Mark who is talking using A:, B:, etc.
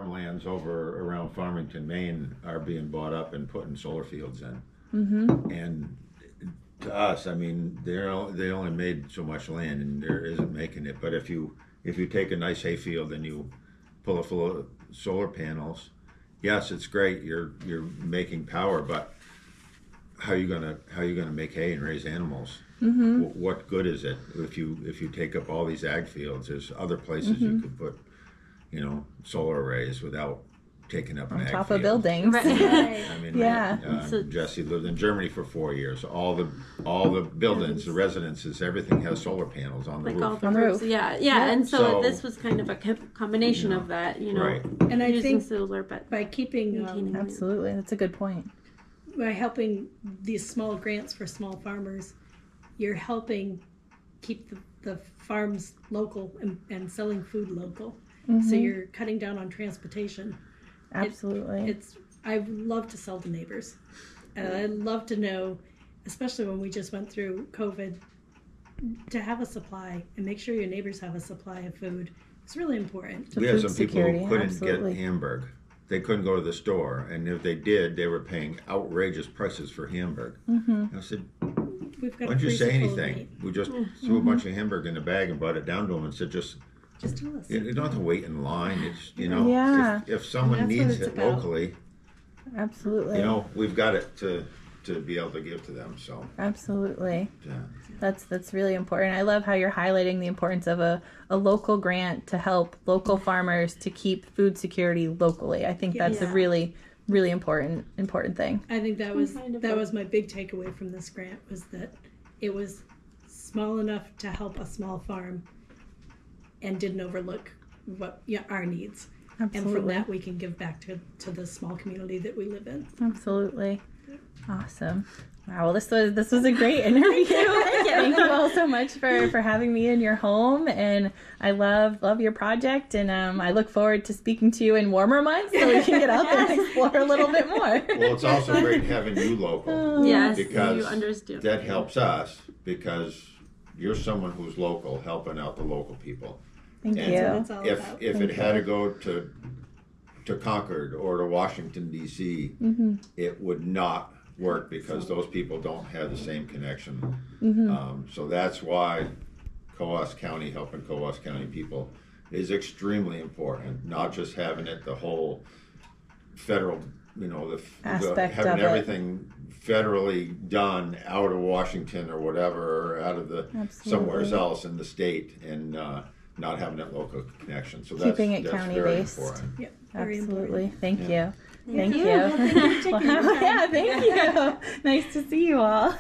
A: Farmlands over around Farmington, Maine are being bought up and putting solar fields in. And to us, I mean, they only made so much land and there isn't making it. But if you take a nice hayfield and you pull it full of solar panels, yes, it's great. You're making power, but how are you gonna make hay and raise animals? What good is it if you take up all these ag fields? There's other places you could put, solar arrays without taking up an ag
B: top
A: field.
B: of buildings.
C: Right.
A: I mean,
B: Yeah.
A: Jesse lived in Germany for 4 years. All the buildings, the residences, everything has solar panels on the
C: Like all
A: roof.
C: the
B: On the
C: roofs.
B: roof.
C: Yeah. And so
A: So-
C: this was kind of a combination of that,
A: Right.
D: And I
C: using
D: think
C: solar, but
D: by keeping,
C: maintaining it.
B: Absolutely. That's a good point.
D: by helping these small grants for small farmers, you're helping keep the farms local and selling food local. So you're cutting down on transportation.
B: Absolutely.
D: I love to sell to neighbors. And I love to know, especially when we just went through COVID, to have a supply and make sure your neighbors have a supply of food. It's really important.
B: The
A: We had
B: food
A: some people
B: security,
A: who couldn't
B: absolutely.
A: get Hamburg. They couldn't go to the store, and if they did, they were paying outrageous prices for Hamburg. I said,
D: We've got
A: why didn't you
D: a
A: say
D: freezer full of
A: anything?
D: meat.
A: We just threw a bunch of Hamburg in a bag and brought it down to them and said, just
D: tell us.
A: you don't have to wait in line. It's
B: Yeah.
A: if someone
D: And that's what
A: needs
D: it's
A: it
D: about.
A: locally,
B: Absolutely.
A: we've got it to be able to give to them. So
B: Absolutely.
A: yeah.
B: That's really important. I love how you're highlighting the importance of a local grant to help local farmers to keep food security locally. I think that's a
C: Yeah.
B: really, really important thing.
D: I think that was
C: Kind of
D: that
C: a-
D: was my big takeaway from this grant, was that it was small enough to help a small farm and didn't overlook our needs. And from
B: Absolutely.
D: that we can give back to the small community that we live in.
B: Absolutely. Awesome. Wow, well, this was a great interview. Thank you all so much for having me in your home, and I love your project, and I look forward to speaking to you in warmer months so we can get out there and explore a little bit more.
A: Well, it's also great having you local
C: Yes,
A: because
C: you understand.
A: that helps us because you're someone who's local, helping out the local people.
B: Thank
A: And
B: you.
D: That's all
A: If
D: about.
A: it had to go to Concord or to Washington D.C., it would not work because those people don't have the same connection. So that's why Coos County, helping Coos County people, is extremely important. Not just having it the whole federal,
B: Aspect
A: having
B: of it.
A: everything federally done out of Washington or whatever, or out of the somewhere
B: Absolutely.
A: else in the state, and not having that local connection. So
B: Keeping it
A: that's very
B: county-based.
A: important.
D: Yeah, very important.
B: Absolutely. Thank you. Thank
C: you.
B: you.
D: Well, thank you for taking the time.
B: Yeah, thank you. Nice to see you all.